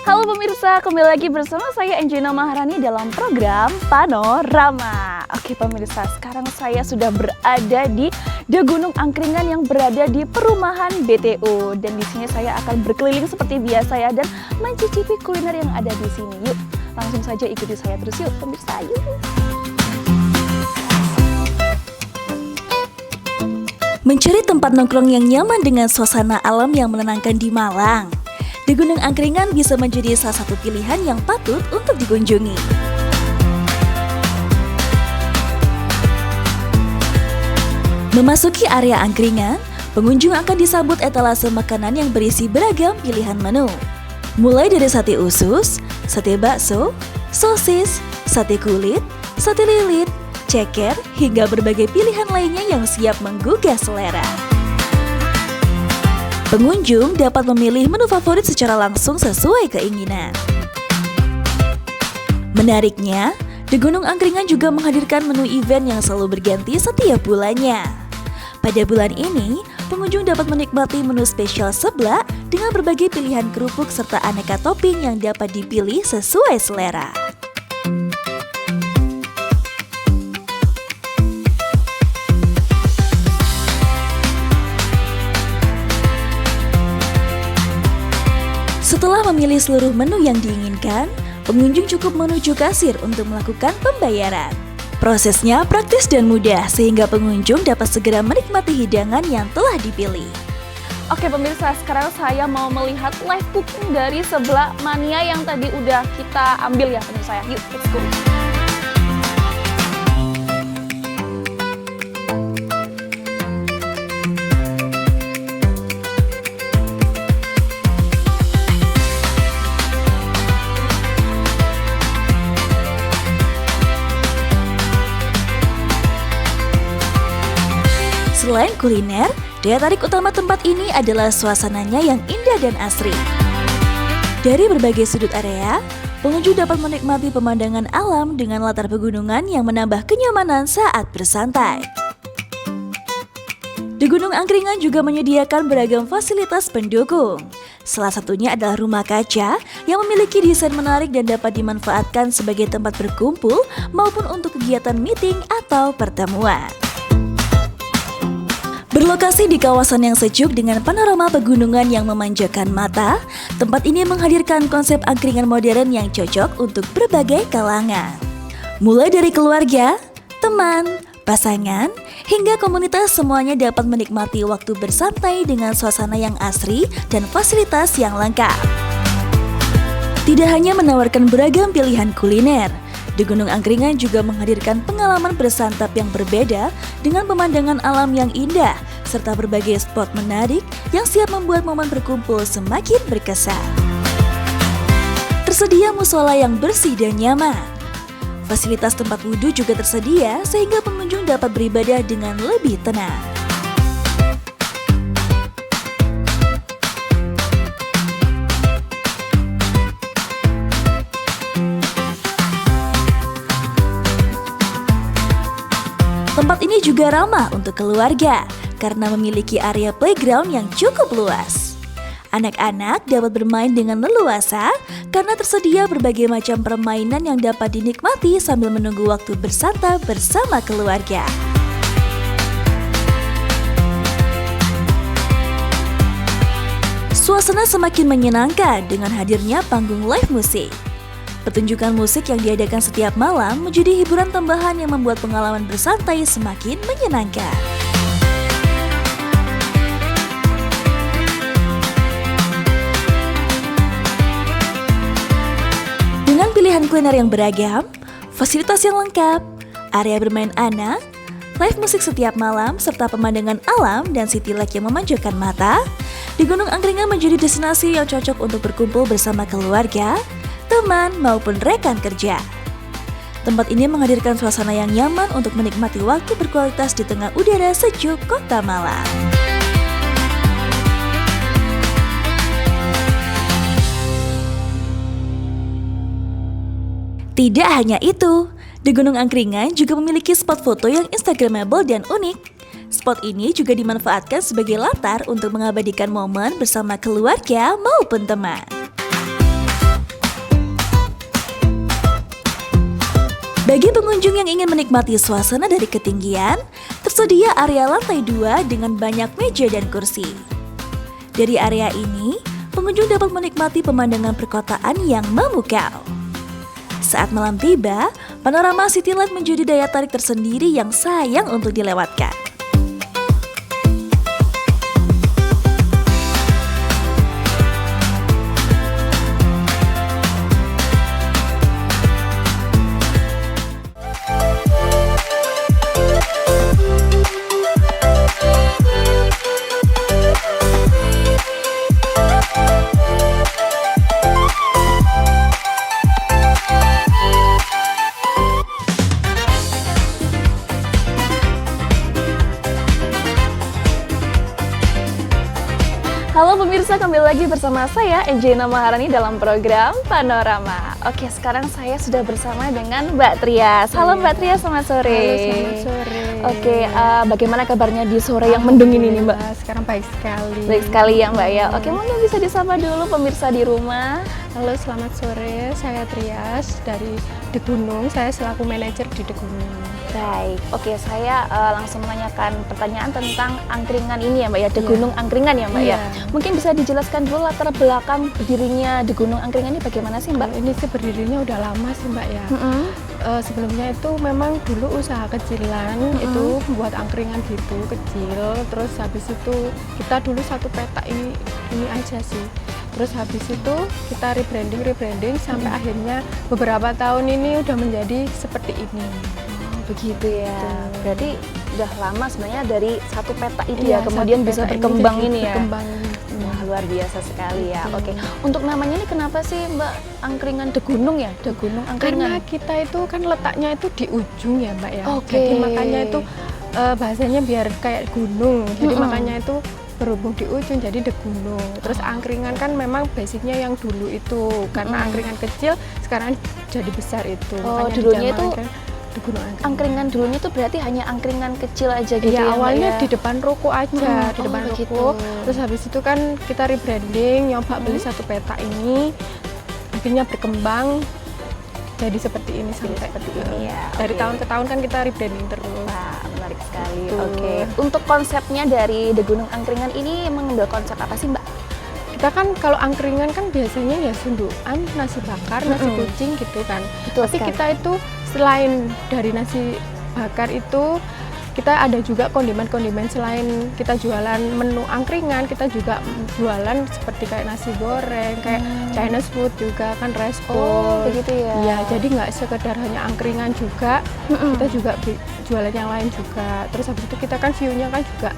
Halo pemirsa, kembali lagi bersama saya Angelina Maharani dalam program Panorama. Oke pemirsa, sekarang saya sudah berada di Gunung Angkringan yang berada di perumahan BTU. Dan di sini saya akan berkeliling seperti biasa ya dan mencicipi kuliner yang ada di sini. Yuk, langsung saja ikuti saya terus yuk pemirsa, yuk. Mencari tempat nongkrong yang nyaman dengan suasana alam yang menenangkan di Malang, di Gunung Angkringan bisa menjadi salah satu pilihan yang patut untuk dikunjungi. Memasuki area angkringan, pengunjung akan disambut etalase makanan yang berisi beragam pilihan menu. Mulai dari sate usus, sate bakso, sosis, sate kulit, sate lilit, ceker, hingga berbagai pilihan lainnya yang siap menggugah selera. Pengunjung dapat memilih menu favorit secara langsung sesuai keinginan. Menariknya, di Gunung Angkringan juga menghadirkan menu event yang selalu berganti setiap bulannya. Pada bulan ini, pengunjung dapat menikmati menu spesial seblak dengan berbagai pilihan kerupuk serta aneka topping yang dapat dipilih sesuai selera. Setelah memilih seluruh menu yang diinginkan, pengunjung cukup menuju kasir untuk melakukan pembayaran. Prosesnya praktis dan mudah sehingga pengunjung dapat segera menikmati hidangan yang telah dipilih. Oke pemirsa, sekarang saya mau melihat live cooking dari seblak mania yang tadi udah kita ambil ya pemirsa. Yuk, let's go. Selain kuliner, daya tarik utama tempat ini adalah suasananya yang indah dan asri. Dari berbagai sudut area, pengunjung dapat menikmati pemandangan alam dengan latar pegunungan yang menambah kenyamanan saat bersantai. Di Gunung Angkringan juga menyediakan beragam fasilitas pendukung. Salah satunya adalah rumah kaca yang memiliki desain menarik dan dapat dimanfaatkan sebagai tempat berkumpul maupun untuk kegiatan meeting atau pertemuan. Berlokasi di kawasan yang sejuk dengan panorama pegunungan yang memanjakan mata, tempat ini menghadirkan konsep angkringan modern yang cocok untuk berbagai kalangan. Mulai dari keluarga, teman, pasangan, hingga komunitas semuanya dapat menikmati waktu bersantai dengan suasana yang asri dan fasilitas yang lengkap. Tidak hanya menawarkan beragam pilihan kuliner, di Gunung Angkringan juga menghadirkan pengalaman bersantap yang berbeda dengan pemandangan alam yang indah serta berbagai spot menarik yang siap membuat momen berkumpul semakin berkesan. Tersedia musola yang bersih dan nyaman. Fasilitas tempat wudhu juga tersedia sehingga pengunjung dapat beribadah dengan lebih tenang. Tempat ini juga ramah untuk keluarga karena memiliki area playground yang cukup luas. Anak-anak dapat bermain dengan leluasa karena tersedia berbagai macam permainan yang dapat dinikmati sambil menunggu waktu bersantap bersama keluarga. Suasana semakin menyenangkan dengan hadirnya panggung live musik. Pertunjukan musik yang diadakan setiap malam menjadi hiburan tambahan yang membuat pengalaman bersantai semakin menyenangkan. Dengan pilihan kuliner yang beragam, fasilitas yang lengkap, area bermain anak, live musik setiap malam, serta pemandangan alam dan city light yang memanjakan mata, di Gunung Angkringan menjadi destinasi yang cocok untuk berkumpul bersama keluarga, teman maupun rekan kerja. Tempat ini menghadirkan suasana yang nyaman untuk menikmati waktu berkualitas di tengah udara sejuk kota Malang. Tidak hanya itu, di Gunung Angkringan juga memiliki spot foto yang instagramable dan unik. Spot ini juga dimanfaatkan sebagai latar untuk mengabadikan momen bersama keluarga maupun teman. Bagi pengunjung yang ingin menikmati suasana dari ketinggian, tersedia area lantai 2 dengan banyak meja dan kursi. Dari area ini, pengunjung dapat menikmati pemandangan perkotaan yang memukau. Saat malam tiba, panorama City Light menjadi daya tarik tersendiri yang sayang untuk dilewatkan. Halo pemirsa, kembali lagi bersama saya Enjina Maharani dalam program Panorama. Oke, sekarang saya sudah bersama dengan Mbak Trias. Halo Mbak Trias, selamat sore. Halo, selamat sore. Oke, bagaimana kabarnya di sore yang mendung ini nih Mbak? Sekarang baik sekali. Baik sekali ya Mbak ya. Oke, mungkin bisa disapa dulu pemirsa di rumah. Halo, selamat sore. Saya Trias dari The Gunung. Saya selaku manajer di The Gunung. Baik, oke saya langsung menanyakan pertanyaan tentang angkringan ini ya Mbak ya, The Gunung Angkringan ya Mbak ya. Mungkin bisa dijelaskan dulu latar belakang berdirinya The Gunung Angkringan ini bagaimana sih Mbak? Ini sih berdirinya udah lama sih Mbak ya. Sebelumnya itu memang dulu usaha kecilan, itu buat angkringan gitu, kecil. Terus habis itu kita dulu satu petak ini aja sih. Terus habis itu kita rebranding sampai akhirnya beberapa tahun ini udah menjadi seperti ini. Begitu ya. Berarti udah lama sebenarnya dari satu peta ini Iya, ya, kemudian satu bisa peta berkembang jadi ini ya. berkembang. Wah, luar biasa sekali ya. Oke. Untuk namanya ini kenapa sih Mbak angkringan The Gunung ya? The Gunung Karena Angkringan. kita itu kan letaknya itu di ujung ya Mbak ya. Oke. Jadi makanya itu bahasanya biar kayak gunung. Jadi makanya itu berhubung di ujung jadi The Gunung. Terus angkringan kan memang basicnya yang dulu itu karena angkringan kecil sekarang jadi besar itu. Oh, Makanya dulunya itu dinamakan The Gunung Angkringan. Angkringan dulunya itu berarti hanya angkringan kecil aja gitu ya Iya, Mbak awalnya ya? di depan ruko aja, di Oh, depan begitu. ruko. Terus habis itu kan kita rebranding, nyoba beli satu peta ini, akhirnya berkembang jadi seperti ini sampai seperti ini ya. Dari Oke. tahun ke tahun kan kita rebranding terus. Wah, menarik sekali. Betul. Oke. Untuk konsepnya dari The Gunung Angkringan ini mengambil konsep apa sih Mbak? Kita kan kalau angkringan kan biasanya ya sundukan, nasi bakar, nasi kucing gitu kan. Betul Tapi sekali. kita itu selain dari nasi bakar itu kita ada juga kondimen-kondimen selain kita jualan menu angkringan, kita juga jualan seperti kayak nasi goreng, kayak Chinese food juga kan, rice Oh, bowl. begitu ya. Iya, jadi nggak sekedar hanya angkringan juga, kita juga jualan yang lain juga. Terus habis itu kita kan view-nya kan juga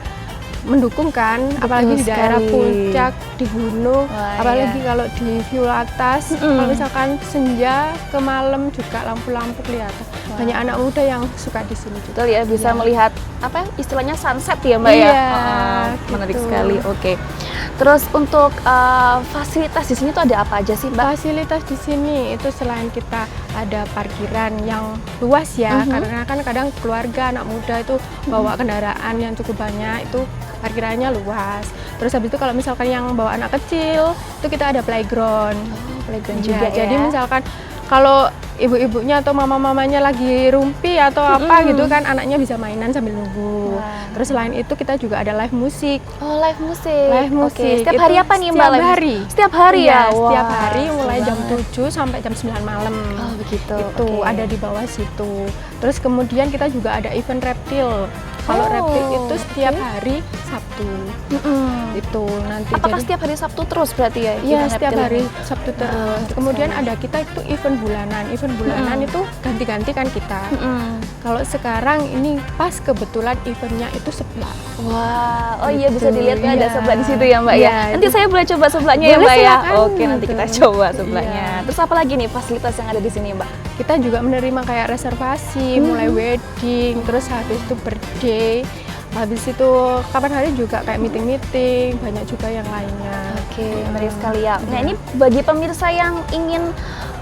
mendukung kan, apalagi di daerah sekali. puncak, di gunung, Wah, apalagi iya. kalau di view atas, kalau misalkan senja ke malam juga lampu-lampu kelihatan. Banyak anak muda yang suka di sini juga. Betul ya, bisa Iya. melihat apa istilahnya sunset ya Mbak ya. Iya, Menarik gitu. sekali. Oke. Terus untuk fasilitas di sini tuh ada apa aja sih Mbak? Fasilitas di sini itu selain kita ada parkiran yang luas ya, karena kan kadang keluarga anak muda itu bawa kendaraan yang cukup banyak, itu parkirannya luas. Terus habis itu kalau misalkan yang bawa anak kecil, itu kita ada playground. Playground Iya, juga jadi ya. misalkan kalau ibu-ibunya atau mama-mamanya lagi rumpi atau apa gitu kan, anaknya bisa mainan sambil nunggu. Wah. Terus selain itu kita juga ada live musik. Oh, live musik. Live Oke. musik. Setiap Itu hari apa nih Mbak? setiap live musik? hari. Setiap hari Iya, ya. setiap Wah, hari mulai seru jam banget. 7 sampai jam 9 malam. Oh, begitu. Itu Oke. ada di bawah situ. Terus kemudian kita juga ada event reptil. Kalau Oh, reptil itu setiap oke. hari Sabtu. Mm-mm. Itu nanti Apakah jadi setiap hari Sabtu terus berarti ya? iya, event setiap reptil hari ini? Sabtu terus. betul Kemudian sekali. ada kita itu event bulanan. Event bulanan itu ganti-ganti kan kita. Mm-mm. Kalau sekarang ini pas kebetulan eventnya itu sebelah. Wah, oh iya bisa Gitu, dilihat ya ada iya. sebelah di situ ya Mbak ya. Iya, Nanti itu- saya boleh coba sebelahnya ya Boleh, Mbak ya. silakan, Oke, nanti kita gitu. coba sebelahnya. Iya. Terus apa lagi nih fasilitas yang ada di sini Mbak? Kita juga menerima kayak reservasi, mulai wedding, terus habis itu birthday, habis itu kapan hari juga kayak meeting-meeting, banyak juga yang lainnya. Oke, menarik sekali ya. Nah, ini bagi pemirsa yang ingin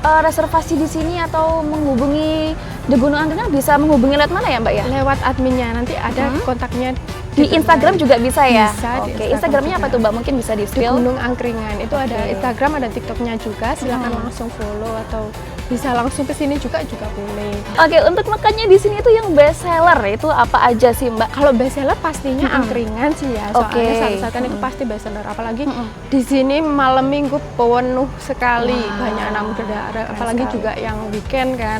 reservasi di sini atau menghubungi The Gunung Angkringan bisa menghubungi lewat mana ya Mbak ya? Lewat adminnya nanti ada kontaknya Di Instagram juga bisa ya? Bisa, di Oke, Instagram Instagramnya apa juga. tuh Mbak? Mungkin bisa di di spill. Gunung Angkringan itu ada Oke. Instagram, ada TikToknya juga. Silakan langsung follow atau bisa langsung ke sini juga boleh. Oke, untuk makannya di sini itu yang best seller itu apa aja sih Mbak? Kalau best seller pastinya angkringan sih ya, soalnya Oke. sate-satean itu pasti best seller. Apalagi di sini malam minggu penuh sekali, banyak anak muda, apalagi sekali. juga yang weekend kan,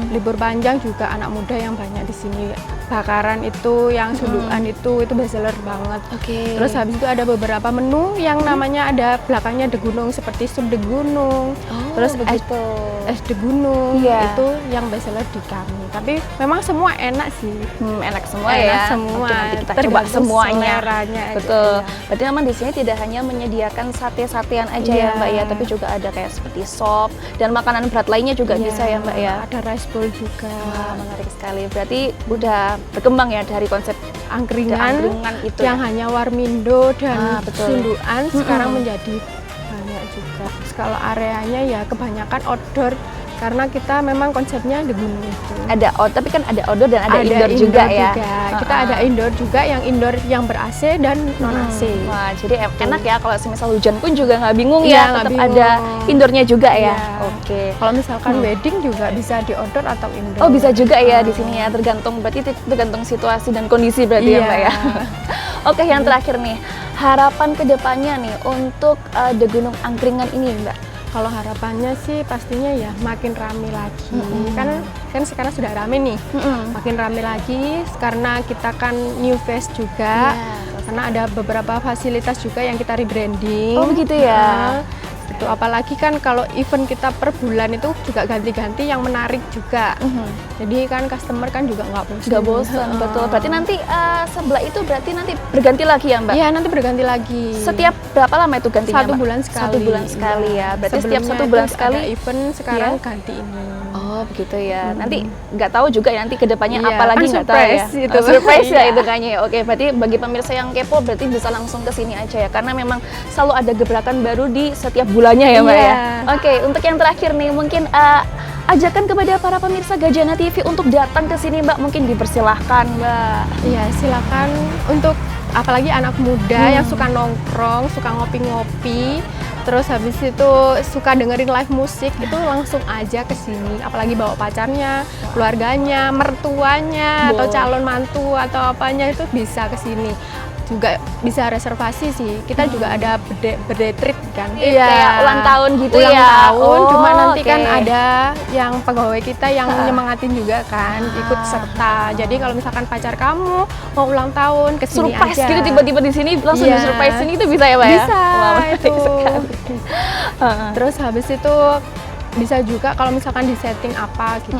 libur panjang juga anak muda yang banyak di sini. Bakaran itu, yang sundukan itu best seller banget. Oke. Terus habis itu ada beberapa menu yang namanya ada belakangnya De Gunung, seperti sup De Gunung, terus begitu. es De Gunung, Iya. itu yang best seller di kami. Tapi memang semua enak sih. Enak semua Enak ya. semua. Oke, nanti kita coba Tergantung semuanya. seleranya aja, Betul. iya. Berarti memang di sini tidak hanya menyediakan sate-satean aja ya Iya. Mbak ya, tapi juga ada kayak seperti sop dan makanan berat lainnya juga Iya, bisa ya Mbak ya. Ada rice bowl juga. Wah, menarik sekali. Berarti udah berkembang ya dari konsep Angkringan itu yang ya. hanya warmindo dan betul. sundukan sekarang menjadi banyak juga. Terus kalau areanya ya kebanyakan outdoor karena kita memang konsepnya De Gunung itu. Tapi kan ada outdoor dan ada indoor juga ya. Kita ada indoor juga, yang indoor yang ber-AC dan non-AC. Wah, jadi enak ya kalau semisal hujan pun juga nggak bingung Iya, ya, nggak tetap bingung. ada indoornya juga ya. Iya. Oke. Kalau misalkan wedding juga bisa di outdoor atau indoor. Oh, bisa juga ya di sini ya, tergantung situasi dan kondisi berarti ya Iya. Mbak ya. Oke, yang terakhir nih, harapan kedepannya nih untuk De Gunung Angkringan ini Mbak. Kalau harapannya sih pastinya ya makin rame lagi. Kan sekarang sudah rame nih. Makin rame lagi karena kita kan new face juga. Karena ada beberapa fasilitas juga yang kita rebranding. Oh, begitu ya. Itu apalagi kan kalau event kita per bulan itu juga ganti-ganti yang menarik juga. Jadi kan customer kan juga nggak bosan. Nggak bosan, betul. Berarti nanti sebelah itu berarti nanti berganti lagi ya Mbak? Iya, nanti berganti lagi. Setiap berapa lama itu gantinya Satu Mbak? bulan sekali. Satu bulan sekali ya. Berarti setiap Sebelumnya satu bulan itu sekali ada event, sekarang Iya. ganti ini. Oh begitu ya. Nanti nggak tahu juga ya nanti kedepannya Iya, apa lagi kan nggak tahu ya. surprise gitu. Oh, surprise ya Iya. itu kayaknya ya. Oke, berarti bagi pemirsa yang kepo berarti bisa langsung ke sini aja ya. Karena memang selalu ada gebrakan baru di setiap bulannya ya Mbak Iya. ya. Oke, untuk yang terakhir nih mungkin ajakan kepada para pemirsa Gajana TV untuk datang ke sini Mbak, mungkin dipersilahkan Mbak. Iya, silakan untuk apalagi anak muda yang suka nongkrong, suka ngopi-ngopi, terus habis itu suka dengerin live musik, itu langsung aja ke sini. Apalagi bawa pacarnya, keluarganya, mertuanya, atau calon mantu atau apanya itu bisa ke sini. Juga bisa reservasi sih. Kita juga ada birthday treat kan. Kayak ulang tahun gitu ulang ya. tahun, cuma nanti oke. kan ada yang pegawai kita yang nyemangatin juga kan, ikut serta. Jadi kalau misalkan pacar kamu mau ulang tahun ke sini surprise aja. gitu tiba-tiba di sini langsung Iya. di-surprise ini itu bisa ya Mbak ya? Bisa, Wah, menarik itu. sekali. Terus habis itu bisa juga kalau misalkan di setting apa gitu.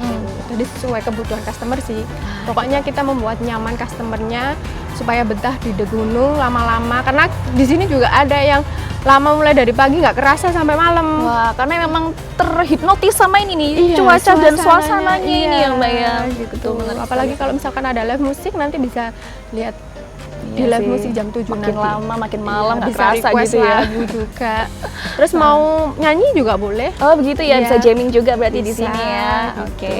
Jadi sesuai kebutuhan customer sih. Pokoknya kita membuat nyaman customernya supaya betah di De Gunung lama-lama. Karena di sini juga ada yang lama mulai dari pagi nggak kerasa sampai malam. Wah, karena memang terhipnotis sama ini nih, Iya, cuaca dan suasananya, suasananya ini iya, ya Mbak ya. gitu. Betul, menarik Apalagi sekali. kalau misalkan ada live musik nanti bisa lihat di Iya live sih. musik jam 7 makin nanti. lama makin malam Iya, nggak bisa kerasa request gitu ya. lagu juga. Terus mau nyanyi juga boleh. Oh begitu ya, Iya. bisa jamming juga berarti di Bisa, sini ya. gitu.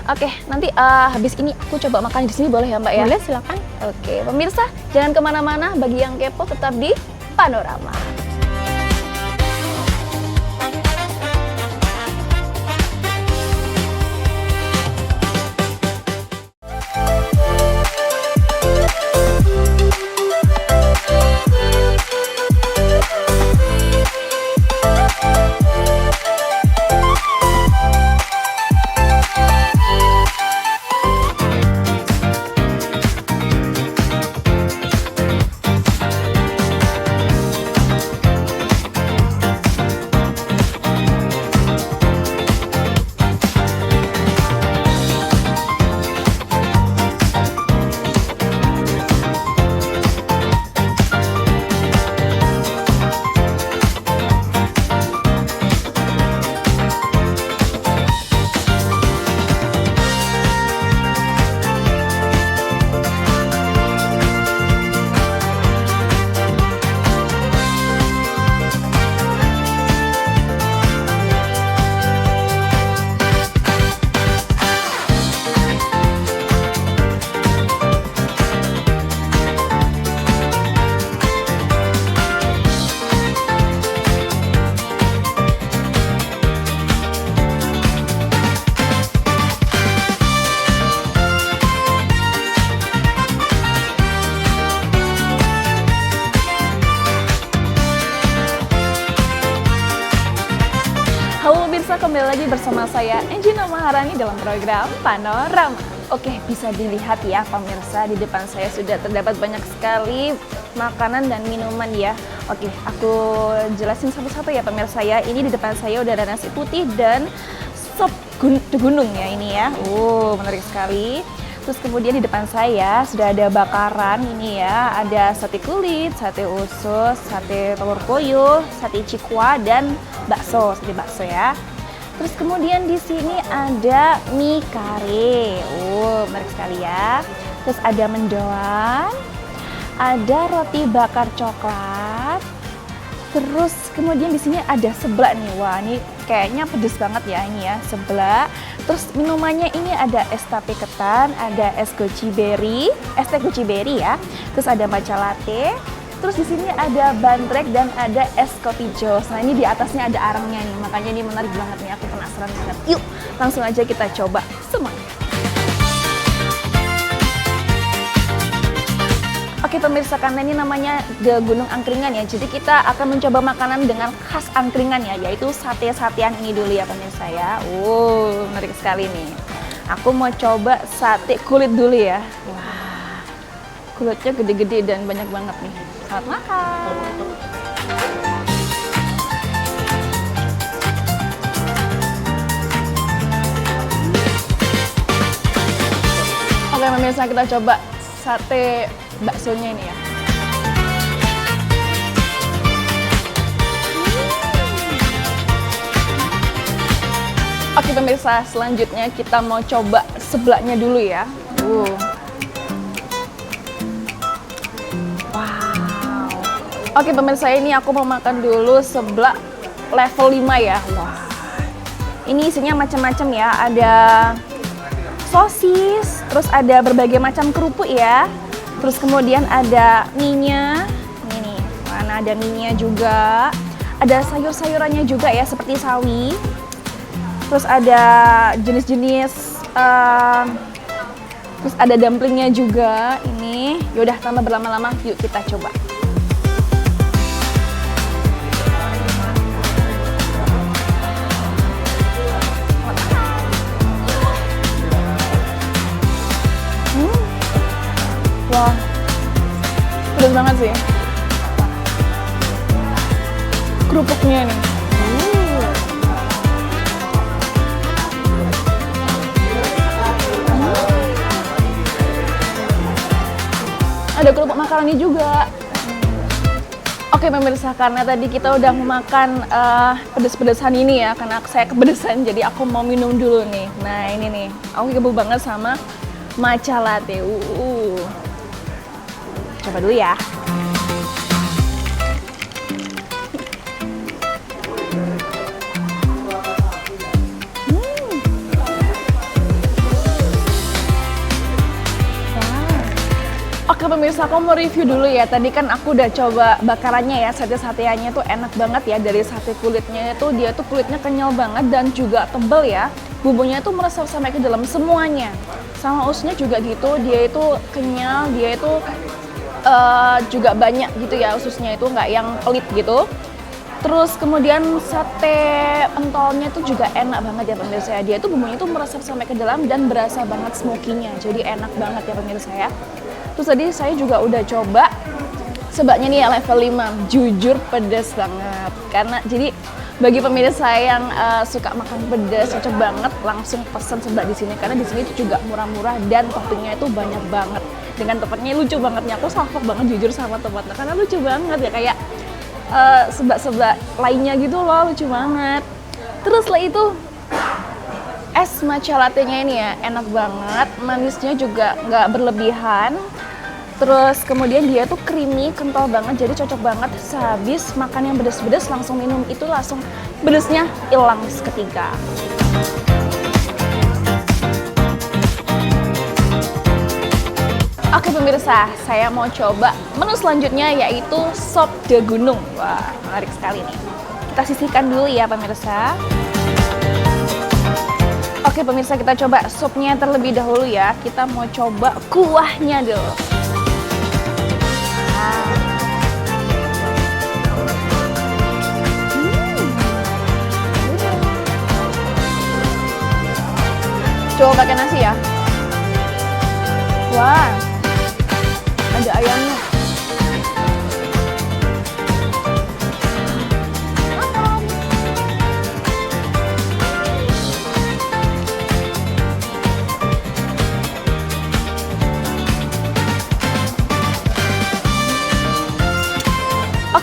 Oke, nanti habis ini aku coba makan di sini boleh ya Mbak ya? Boleh, silakan. Oke, pemirsa jangan kemana-mana, bagi yang kepo tetap di Panorama. kembali lagi bersama saya Anjina Maharani dalam program Panorama. Oke, bisa dilihat ya pemirsa, di depan saya sudah terdapat banyak sekali makanan dan minuman ya. Oke, aku jelasin satu-satu ya pemirsa ya. Ini di depan saya udah ada nasi putih dan sop gunung ya ini ya. Menarik sekali. Terus kemudian di depan saya sudah ada bakaran ini ya, ada sate kulit, sate usus, sate telur puyuh, sate cikua dan bakso, sate bakso ya. Terus kemudian di sini ada mie kare. Menarik sekali ya. Terus ada mendoan, ada roti bakar coklat. Terus kemudian di sini ada seblak nih. Wah, ini kayaknya pedes banget ya ini ya, seblak. Terus minumannya ini ada es tape ketan, ada es goji berry, es teh goji berry ya. Terus ada matcha latte. Terus di sini ada bandrek dan ada es kopi jos. Nah, ini di atasnya ada arangnya nih. Makanya ini menarik banget nih, aku penasaran banget. Yuk, langsung aja kita coba semuanya. Oke pemirsa, karena ini namanya The Gunung Angkringan ya, jadi kita akan mencoba makanan dengan khas angkringan ya, yaitu sate-satean ini dulu ya pemirsa ya. Menarik sekali nih. Aku mau coba sate kulit dulu ya. Wah, kulitnya gede-gede dan banyak banget nih. Selamat makan. Oke pemirsa, kita coba sate baksonya ini ya. Oke pemirsa, selanjutnya kita mau coba seblaknya dulu ya. Wow. Oke pemirsa, ini aku mau makan dulu seblak level 5 ya. Wah. Ini isinya macam-macam ya. Ada sosis, terus ada berbagai macam kerupuk ya. Terus kemudian ada mie-nya, ini nih, mana ada mie-nya juga. Ada sayur-sayurannya juga ya, seperti sawi. Terus ada jenis-jenis, terus ada dumplingnya juga, ini. Yaudah, tanpa berlama-lama, yuk kita coba. Wah, pedas banget sih. Kerupuknya nih. Ada kerupuk makaroni juga. Oke pemirsa, karena tadi kita udah makan pedes-pedesan ini ya, karena saya kepedesan, jadi aku mau minum dulu nih. Nah ini nih, aku kebel banget sama matcha latte. Coba dulu ya. Oke pemirsa, aku mau review dulu ya. Tadi kan aku udah coba bakarannya ya, sate-sateannya tuh enak banget ya. Dari sate kulitnya itu, dia tuh kulitnya kenyal banget dan juga tebel ya. Bumbunya tuh meresap sampai ke dalam semuanya. Sama ususnya juga gitu, dia itu kenyal, dia itu juga banyak gitu ya, ususnya itu nggak yang pelit gitu. Terus kemudian sate pentolnya itu juga enak banget ya pemirsa ya. Dia tuh bumbunya tuh meresap sampai ke dalam dan berasa banget smoky-nya. Jadi enak banget ya pemirsa ya. Terus tadi saya juga udah coba sebaknya nih ya level 5. Jujur pedas banget. Karena jadi bagi pemirsa yang suka makan pedas, cocok banget langsung pesan sebak di sini. Karena di sini itu juga murah-murah dan toppingnya itu banyak banget. Dengan tempatnya lucu banget nih, aku salfok banget jujur sama tempatnya karena lucu banget ya, kayak sebak-sebak lainnya gitu loh, lucu banget. Terus setelah itu es matcha latte-nya ini ya enak banget, manisnya juga nggak berlebihan. Terus kemudian dia tuh creamy, kental banget, jadi cocok banget sehabis makan yang pedes-pedes langsung minum itu langsung pedesnya hilang seketika. Oke pemirsa, saya mau coba menu selanjutnya yaitu sop de gunung. Wah, menarik sekali nih. Kita sisihkan dulu ya pemirsa. Oke pemirsa, kita coba supnya terlebih dahulu ya. Kita mau coba kuahnya dulu. coba pakai nasi ya. Wah, ada ayamnya.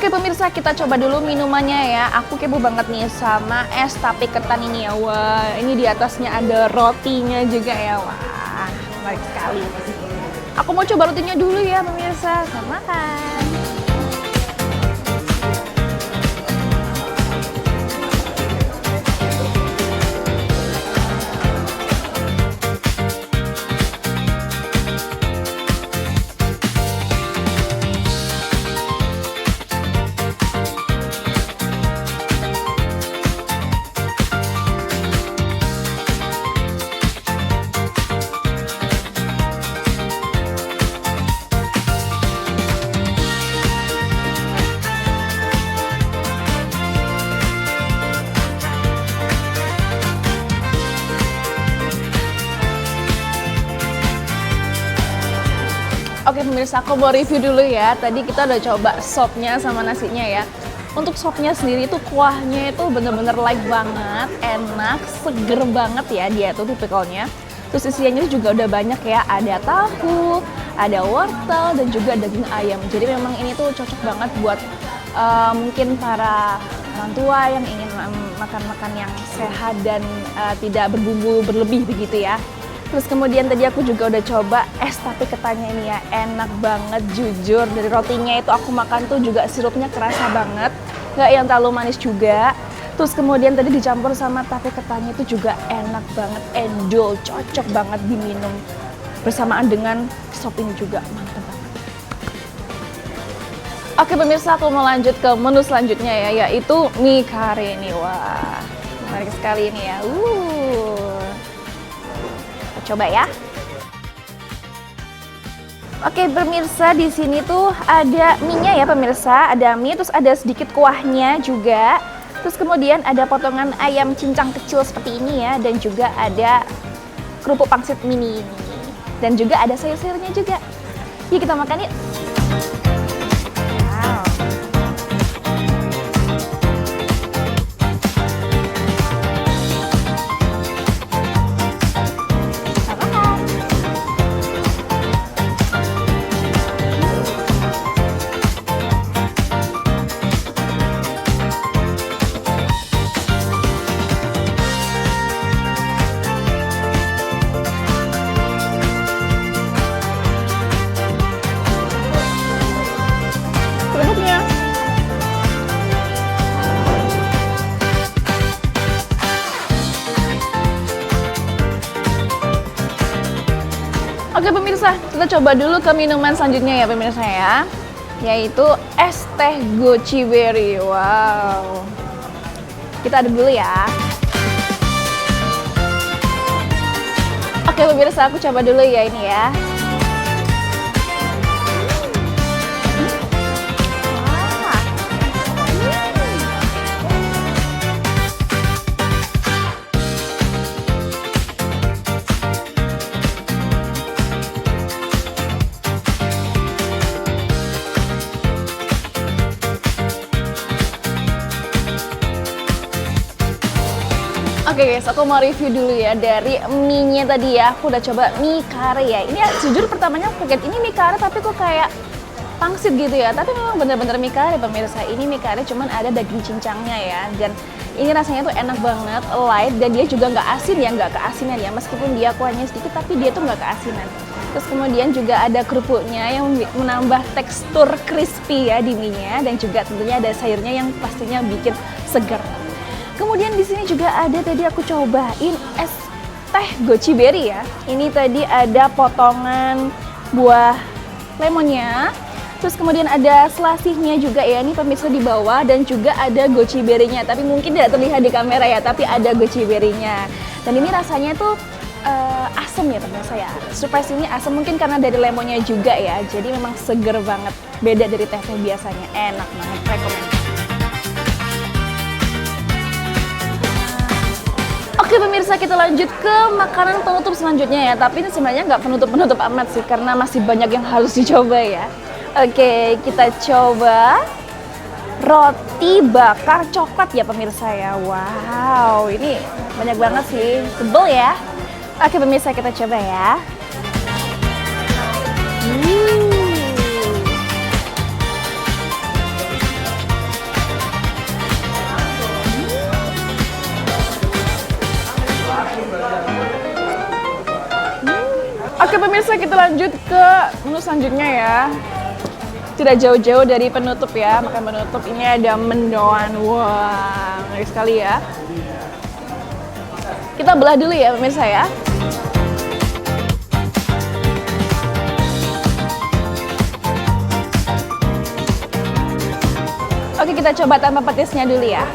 Oke pemirsa, kita coba dulu minumannya ya. Aku kepo banget nih sama es tape ketan ini ya. Wah, ini di atasnya ada rotinya juga ya. Wah, menarik sekali. Aku mau coba rotinya dulu ya pemirsa. Selamat makan. Oke pemirsa, aku mau review dulu ya. Tadi kita udah coba sopnya sama nasinya ya. Untuk sopnya sendiri itu kuahnya itu bener-bener light banget, enak, seger banget ya dia tuh tipikalnya. Terus isiannya juga udah banyak ya, ada tahu, ada wortel, dan juga daging ayam. Jadi memang ini tuh cocok banget buat mungkin para orang tua yang ingin makan-makan yang sehat dan tidak berbumbu berlebih begitu ya. Terus kemudian tadi aku juga udah coba es tape ketannya ini ya, enak banget jujur. Dari rotinya itu aku makan tuh juga sirupnya kerasa banget, nggak yang terlalu manis juga. Terus kemudian tadi dicampur sama tape ketannya itu juga enak banget, endul, cocok banget diminum. Bersamaan dengan sop ini juga mantap banget. Oke pemirsa, aku mau lanjut ke menu selanjutnya ya, yaitu mie kare nih. Wah, menarik sekali ini ya. Coba ya. Oke pemirsa, di sini tuh ada mie-nya ya pemirsa, ada mie, terus ada sedikit kuahnya juga. Terus kemudian ada potongan ayam cincang kecil seperti ini ya, dan juga ada kerupuk pangsit mini ini. Dan juga ada sayur-sayurnya juga. Yuk kita makan yuk. Wow. Kerupuknya. Oke pemirsa, kita coba dulu ke minuman selanjutnya ya pemirsa ya, yaitu es teh goji berry. Wow, kita aduk dulu ya. Oke pemirsa, aku coba dulu ya ini ya. Oke guys, aku mau review dulu ya dari mie-nya tadi ya. Aku udah coba mie kare ya. Ini ya, jujur pertamanya aku kaget ini mie kare tapi kok kayak pangsit gitu ya. Tapi memang bener-bener mie kare pemirsa. Ini mie kare cuman ada daging cincangnya ya. Dan ini rasanya tuh enak banget, light, dan dia juga nggak asin ya, nggak keasinan ya. Meskipun dia kuahnya sedikit tapi dia tuh nggak keasinan. Terus kemudian juga ada kerupuknya yang menambah tekstur crispy ya di mie-nya. Dan juga tentunya ada sayurnya yang pastinya bikin segar. Kemudian di sini juga ada tadi aku cobain es teh goji berry ya. Ini tadi ada potongan buah lemonnya. Terus kemudian ada selasihnya juga ya, ini pemirsa di bawah, dan juga ada goji berry-nya. Tapi mungkin tidak terlihat di kamera ya, tapi ada goji berry-nya. Dan ini rasanya tuh asam ya pemirsa ya. Surprise ini asam mungkin karena dari lemonnya juga ya. Jadi memang seger banget, beda dari teh biasanya. Enak banget, rekomend. Oke pemirsa, kita lanjut ke makanan penutup selanjutnya ya. Tapi ini sebenarnya nggak penutup-penutup amat sih, karena masih banyak yang harus dicoba ya. Oke, kita coba roti bakar coklat ya pemirsa ya. Wow, ini banyak banget sih, tebel ya. Oke pemirsa, kita coba ya. Oke pemirsa, kita lanjut ke menu selanjutnya ya. Tidak jauh-jauh dari penutup ya, makan penutup. Ini ada mendoan. Wah, menarik sekali ya. Kita belah dulu ya pemirsa ya. Oke, kita coba tanpa petisnya dulu ya.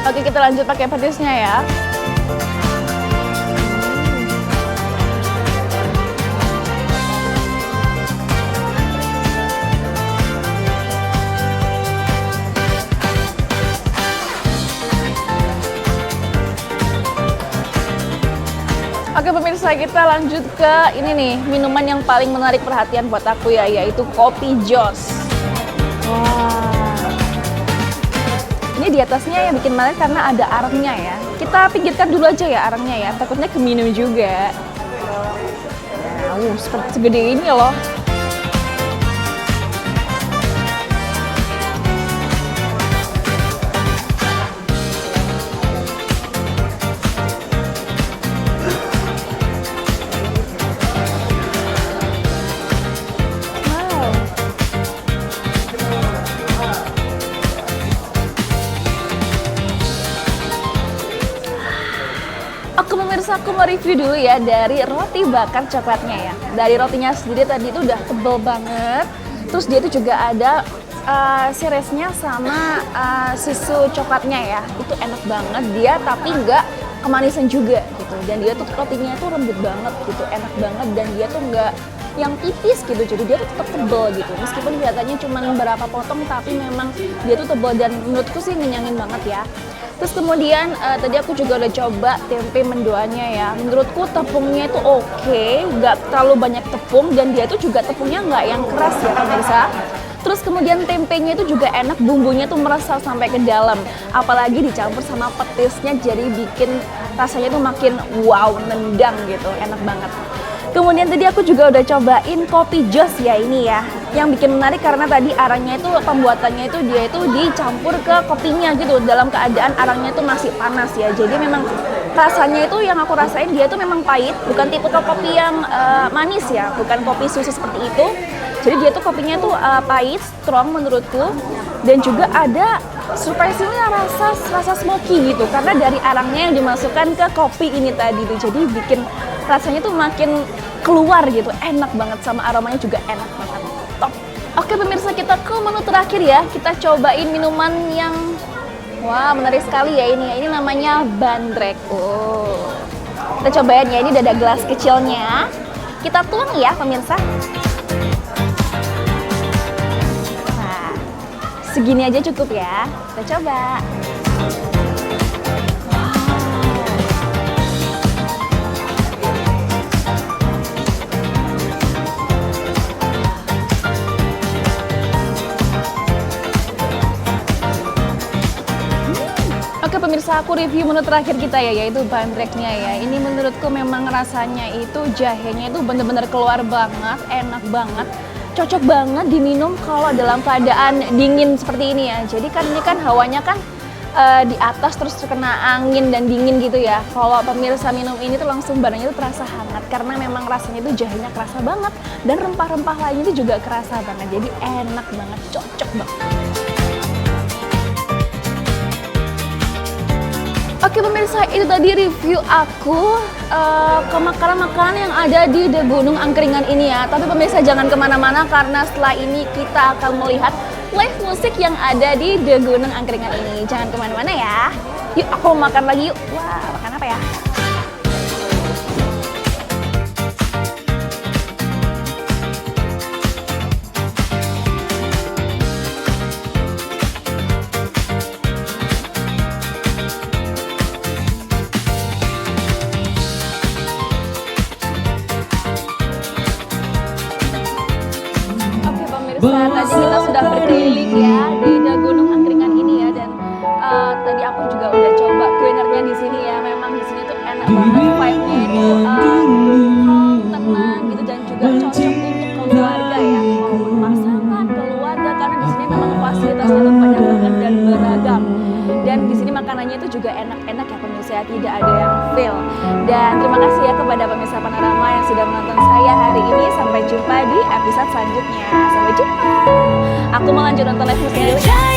Oke, kita lanjut pakai petisnya ya. Oke pemirsa, kita lanjut ke ini nih, minuman yang paling menarik perhatian buat aku ya, yaitu kopi jos. Wah. Ini di atasnya yang bikin menarik karena ada arangnya ya. Kita pinggirkan dulu aja ya arangnya ya, takutnya keminum juga. Nah, seperti segede ini loh. Aku pemirsa, aku mau review dulu ya dari roti bakar coklatnya ya. Dari rotinya sendiri tadi itu udah tebel banget. Terus dia itu juga ada siresnya sama susu coklatnya ya. Itu enak banget dia, tapi nggak kemanisan juga gitu. Dan dia tuh rotinya tuh lembut banget gitu, enak banget. Dan dia tuh nggak yang tipis gitu, jadi dia tuh tetap tebel gitu. Meskipun kelihatannya cuma beberapa potong, tapi memang dia tuh tebel dan menurutku sih ngenyangin banget ya. Terus kemudian tadi aku juga udah coba tempe mendoannya ya. Menurutku tepungnya itu oke, nggak terlalu banyak tepung dan dia itu juga tepungnya nggak yang keras ya pemirsa. Terus kemudian tempenya itu juga enak, bumbunya tuh meresap sampai ke dalam. Apalagi dicampur sama petisnya, jadi bikin rasanya tuh makin wow, nendang gitu, enak banget. Kemudian tadi aku juga udah cobain kopi jos ya ini ya. Yang bikin menarik karena tadi arangnya itu, pembuatannya itu dia itu dicampur ke kopinya gitu. Dalam keadaan arangnya itu masih panas ya. Jadi memang rasanya itu yang aku rasain dia itu memang pahit. Bukan tipe kopi yang manis ya. Bukan kopi susu seperti itu. Jadi dia tuh kopinya tuh pahit, strong menurutku. Dan juga ada surprisingnya rasa smoky gitu. Karena dari arangnya yang dimasukkan ke kopi ini tadi tuh. Jadi bikin rasanya tuh makin keluar gitu, enak banget, sama aromanya juga enak banget, top. Oke pemirsa, kita ke menu terakhir ya. Kita cobain minuman yang wah menarik sekali ya ini ya. Ini namanya bandrek. Oh, kita cobain ya, ini udah ada gelas kecilnya. Kita tuang ya pemirsa. Nah, segini aja cukup ya. Kita coba. Oke pemirsa, aku review menu terakhir kita ya, yaitu bandreknya ya. Ini menurutku memang rasanya itu jahenya itu bener-bener keluar banget, enak banget. Cocok banget diminum kalau dalam keadaan dingin seperti ini ya. Jadi kan ini kan hawanya kan di atas terus terkena angin dan dingin gitu ya. Kalau pemirsa minum ini tuh langsung badannya tuh terasa hangat karena memang rasanya itu jahenya kerasa banget dan rempah-rempah lainnya itu juga kerasa banget. Jadi enak banget, cocok banget. Oke pemirsa, itu tadi review aku ke makanan-makanan yang ada di The Gunung Angkringan ini ya. Tapi pemirsa jangan kemana-mana karena setelah ini kita akan melihat live musik yang ada di The Gunung Angkringan ini. Jangan kemana-mana ya. Yuk aku mau makan lagi yuk. Wah, makan apa ya? pemirsa, tadi kita sudah berkeliling ya di Gunung Angkringan ini ya, dan tadi aku juga udah coba kulinernya di sini ya. Memang di sini tuh enak banget, vibe-nya itu calm, tenang gitu, dan juga cocok untuk keluarga ya, maupun pasangan, keluarga, karena di sini memang fasilitasnya tuh banyak banget dan beragam. Dan di sini makanannya itu juga enak-enak ya pemirsa, tidak ada yang fail. Dan terima kasih ya kepada pemirsa Panorama yang sudah menonton saya hari ini. Sampai jumpa di episode selanjutnya. Sampai jumpa. Aku mau lanjut nonton live musiknya dulu ya.